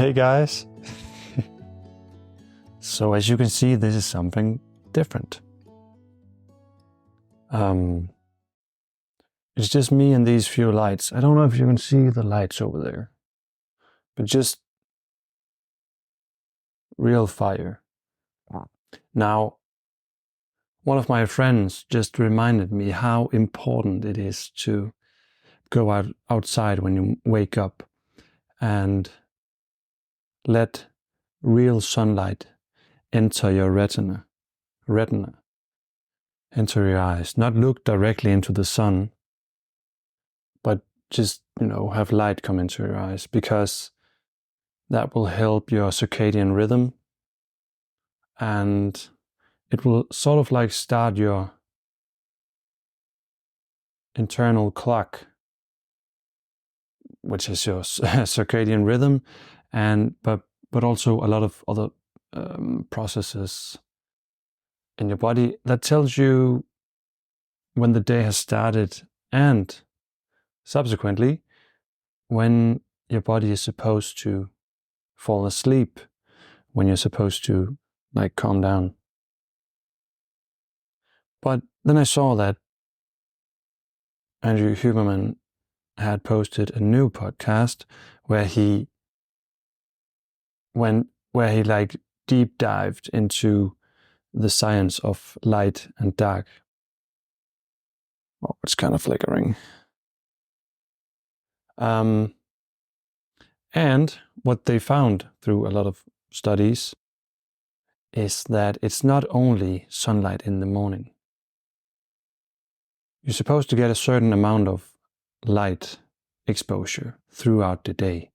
Hey guys! So as you can see, this is something different. It's just me and these few lights. I don't know if you can see the lights over there, but just real fire. Now, one of my friends just reminded me how important it is to go outside when you wake up and let real sunlight enter your retina, enter your eyes. Not look directly into the sun, but just, have light come into your eyes, because that will help your circadian rhythm, and it will sort of like start your internal clock, which is your circadian rhythm, but also a lot of other processes in your body that tells you when the day has started, and subsequently when your body is supposed to fall asleep, when you're supposed to calm down. But then I saw that Andrew Huberman had posted a new podcast where he deep dived into the science of light and dark. Oh, it's kind of flickering. And what they found through a lot of studies is that it's not only sunlight in the morning. You're supposed to get a certain amount of light exposure throughout the day.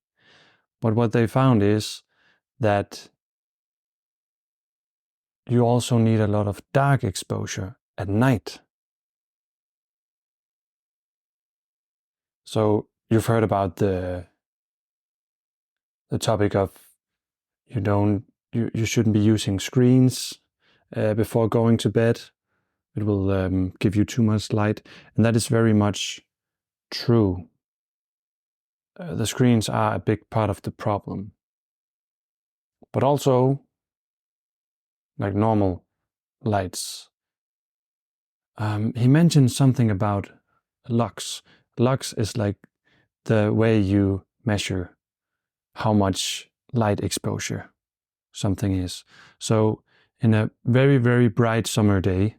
But what they found is that you also need a lot of dark exposure at night. So you've heard about the topic of you shouldn't be using screens before going to bed. It will give you too much light, and that is very much true. The screens are a big part of the problem, but also like normal lights. He mentioned something about lux. Lux is like the way you measure how much light exposure something is. So in a very, very bright summer day,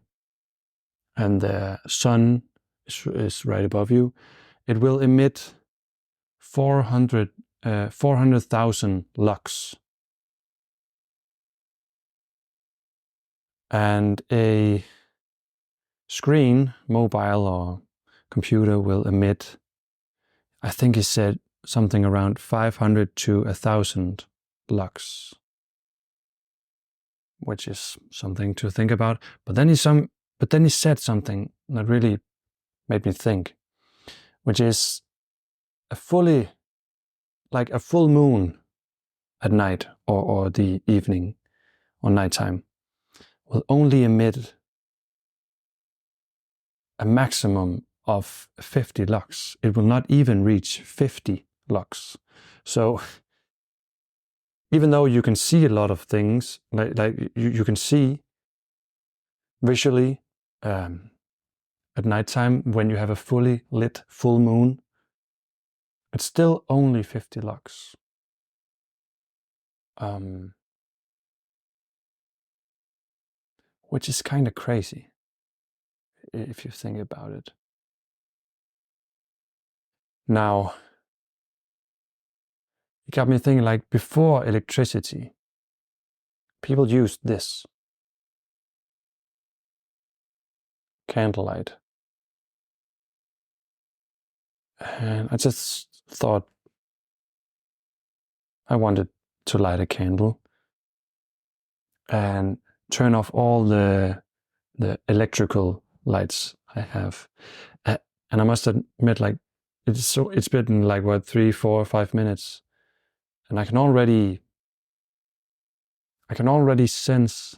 and the sun is right above you, it will emit 400,000 lux. And a screen, mobile or computer, will emit, I think he said something around 500 to 1,000 lux, which is something to think about. But then he said something that really made me think, which is a full moon at night or the evening or nighttime will only emit a maximum of 50 lux. It will not even reach 50 lux. So even though you can see a lot of things, you can see visually at nighttime when you have a fully lit full moon, it's still only 50 lux. Which is kind of crazy if you think about it. Now, it got me thinking, before electricity, people used this candlelight. And I just thought I wanted to light a candle and turn off all the electrical lights I have. And I must admit, it's been 3, 4, 5 minutes, and I can already sense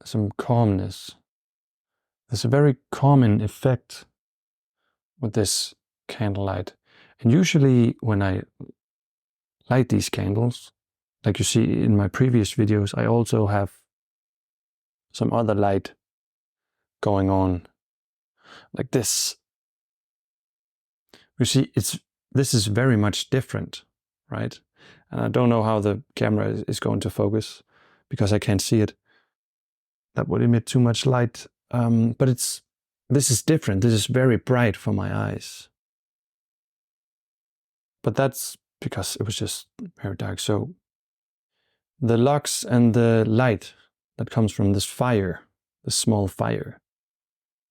some calmness. There's a very calming effect with this candlelight. And usually when I light these candles, like you see in my previous videos, I also have some other light going on, like this. You see, this is very much different, right? And I don't know how the camera is going to focus because I can't see it. That would emit too much light. But this is different. This is very bright for my eyes. But that's because it was just very dark. So the lux and the light that comes from this fire, this small fire,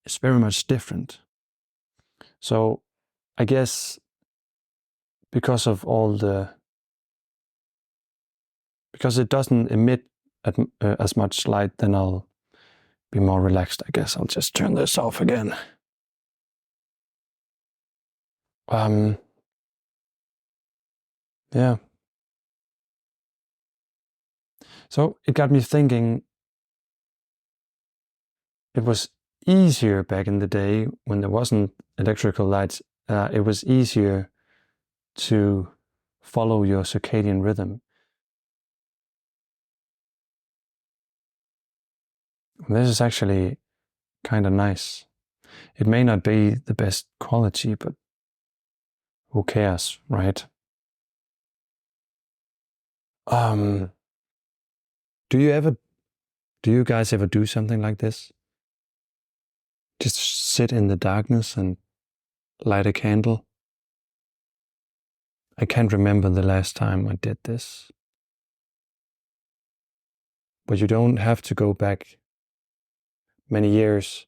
is very much different. So I guess because of because it doesn't emit as much light, then I'll be more relaxed. I guess I'll just turn this off again. Yeah. So it got me thinking, it was easier back in the day when there wasn't electrical lights. It was easier to follow your circadian rhythm. This is actually kind of nice. It may not be the best quality, but who cares, right? Do you guys ever do something like this? Just sit in the darkness and light a candle? I can't remember the last time I did this. But you don't have to go back many years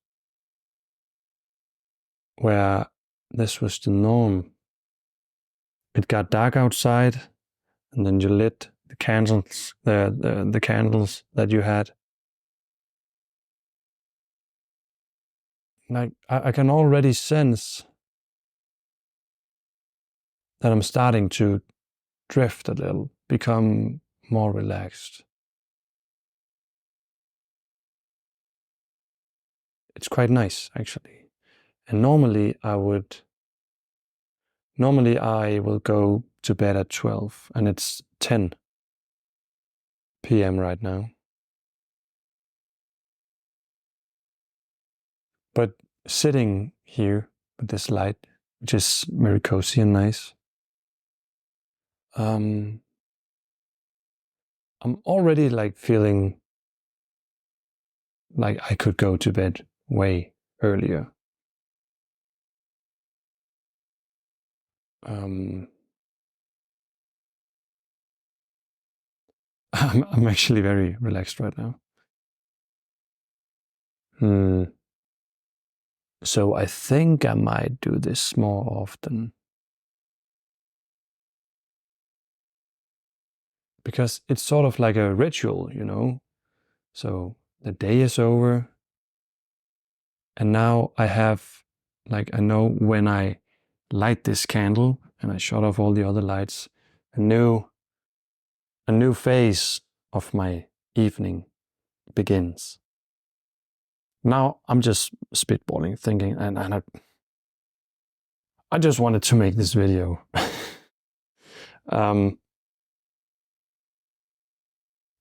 where this was the norm. It got dark outside, and then you lit the candles, the candles that you had. Like I can already sense that I'm starting to drift a little, become more relaxed. It's quite nice, actually. And normally I will go to bed at 12, and it's 10 p.m. right now. But sitting here with this light, which is very cozy and nice, I'm already like feeling like I could go to bed way earlier. I'm actually very relaxed right now. So I think I might do this more often. Because it's sort of like a ritual, you know? So the day is over, and now I know when I light this candle and I shut off all the other lights, a new phase of my evening begins. Now I'm just spitballing, thinking, and I just wanted to make this video.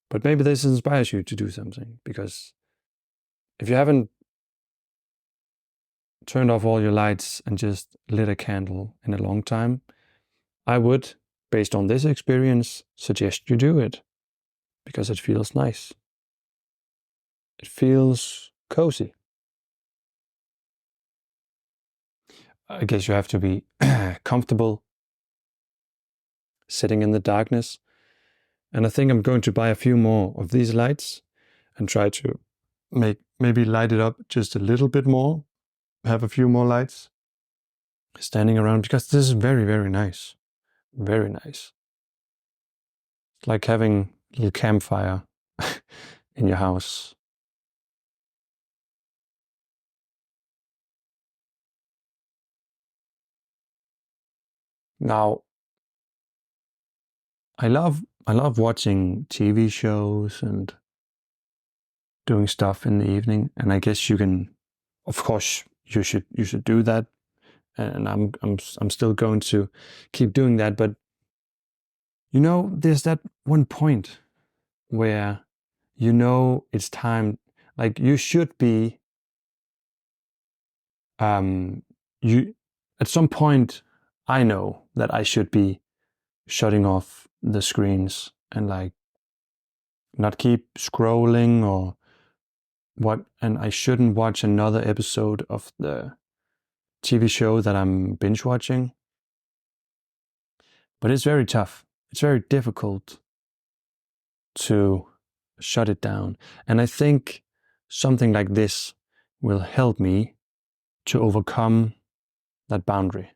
But maybe this inspires you to do something, because if you haven't turned off all your lights and just lit a candle in a long time, I would, based on this experience, suggest you do it, because it feels nice. It feels cozy. I guess you have to be comfortable sitting in the darkness. And I think I'm going to buy a few more of these lights and try to maybe light it up just a little bit more, have a few more lights standing around, because this is very, very nice. Very nice. It's like having a little campfire in your house. Now, I love watching TV shows and doing stuff in the evening, and I guess you can, of course, you should do that, and I'm still going to keep doing that. But You know, there's that one point where you know it's time, like you should be, you, at some point, I know that I should be shutting off the screens and like not keep scrolling or what, and I shouldn't watch another episode of the TV show that I'm binge watching. But it's very tough. It's very difficult to shut it down. And I think something like this will help me to overcome that boundary.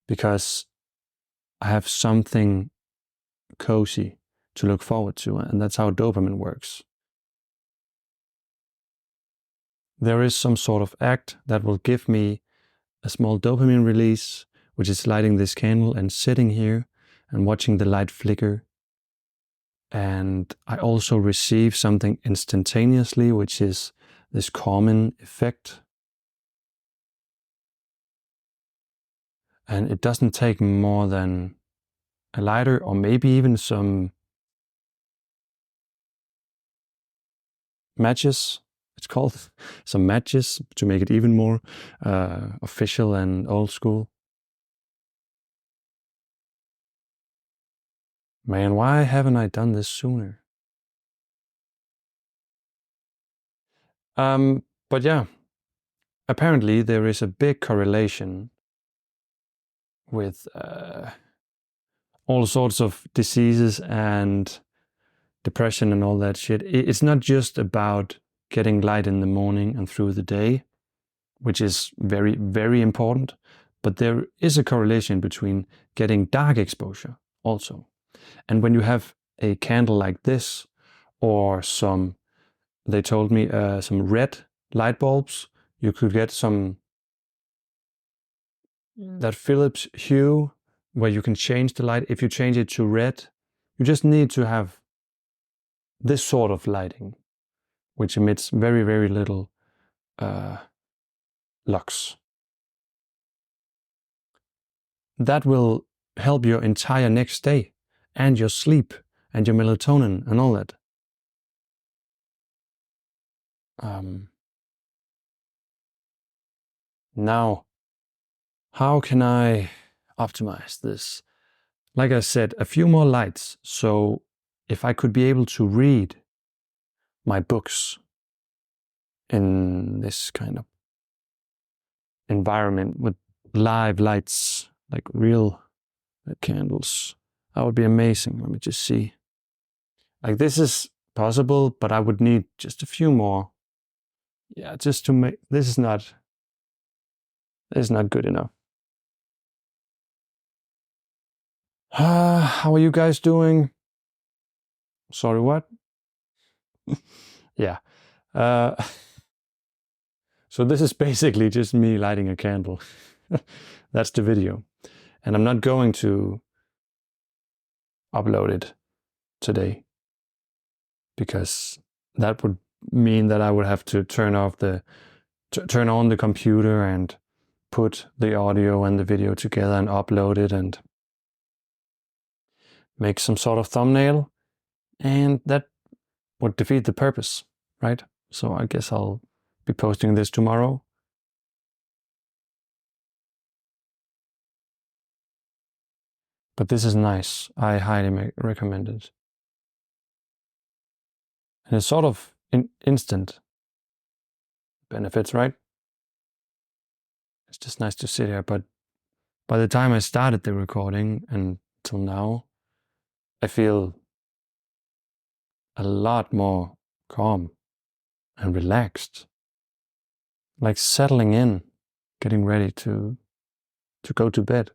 Because I have something cozy to look forward to, and that's how dopamine works. There is some sort of act that will give me a small dopamine release, which is lighting this candle and sitting here and watching the light flicker. And I also receive something instantaneously, which is this calming effect. And it doesn't take more than a lighter or maybe even some matches. It's called some matches to make it even more official and old school. Man, why haven't I done this sooner? But yeah, apparently there is a big correlation with all sorts of diseases and depression and all that shit. It's not just about getting light in the morning and through the day, which is very, very important, but there is a correlation between getting dark exposure also. And when you have a candle like this, or some, they told me, some red light bulbs, you could get some, that Philips hue, where you can change the light. If you change it to red, you just need to have this sort of lighting, which emits very, very little lux. That will help your entire next day and your sleep and your melatonin and all that. Now, how can I optimize this? Like I said, a few more lights. So if I could be able to read my books in this kind of environment with live lights, like real candles, that would be amazing. Let me just see. Like this is possible, but I would need just a few more. Yeah, just to make, this is not good enough. How are you guys doing? Sorry, what? Yeah. So this is basically just me lighting a candle. That's the video. And I'm not going to upload it today because that would mean that I would have to turn on the computer and put the audio and the video together and upload it and make some sort of thumbnail, and that would defeat the purpose, right? So I guess I'll be posting this tomorrow. But this is nice. I highly recommend it. And it's sort of instant benefits, right? It's just nice to sit here. But by the time I started the recording until now, I feel a lot more calm and relaxed, like settling in, getting ready to go to bed.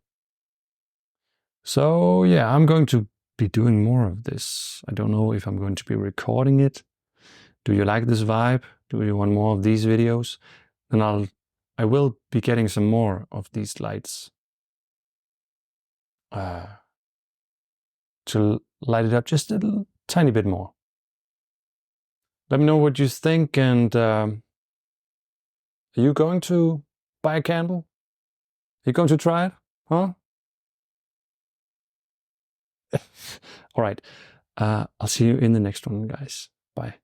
So yeah, I'm going to be doing more of this. I don't know if I'm going to be recording it. Do you like this vibe? Do you want more of these videos? Then I will be getting some more of these lights to light it up just a tiny bit more. Let me know what you think, and are you going to buy a candle? Are you going to try it? Huh? All right. I'll see you in the next one, guys. Bye.